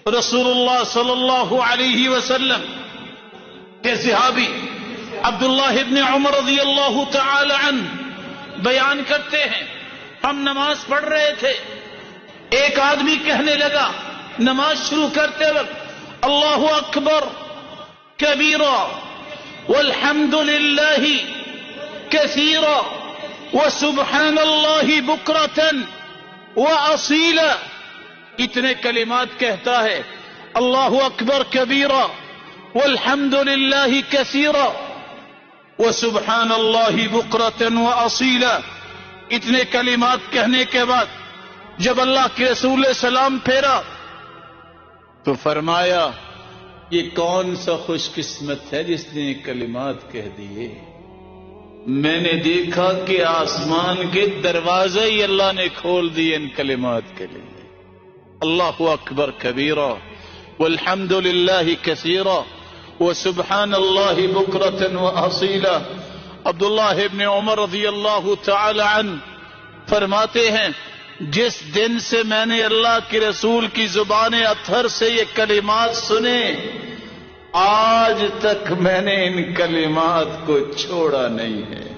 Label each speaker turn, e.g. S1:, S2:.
S1: رسول اللہ صلی اللہ علیہ وسلم کے صحابی عبداللہ ابن عمر رضی اللہ تعالی عنہ بیان کرتے ہیں، ہم نماز پڑھ رہے تھے، ایک آدمی کہنے لگا نماز شروع کرتے وقت اللہ اکبر کبیرا والحمد للہ کثیرا وسبحان اللہ بکرۃ واصیلا، اتنے کلمات کہتا ہے، اللہ اکبر کبیرا والحمد للہ کثیرا وسبحان اللہ بکرۃ واصیلا، اتنے کلمات کہنے کے بعد جب اللہ کے رسول نے سلام پھیرا تو فرمایا یہ کون سا خوش قسمت ہے جس نے یہ کلمات کہہ دیے، میں نے دیکھا کہ آسمان کے دروازے ہی اللہ نے کھول دیے ان کلمات کے لیے، اللہ اکبر کبیرا والحمد للہ کثیرا وسبحان اللہ بکرۃ واصیلا۔ عبداللہ ابن عمر رضی اللہ تعالی عنہ فرماتے ہیں، جس دن سے میں نے اللہ کے رسول کی زبان اطہر سے یہ کلمات سنے، آج تک میں نے ان کلمات کو چھوڑا نہیں ہے۔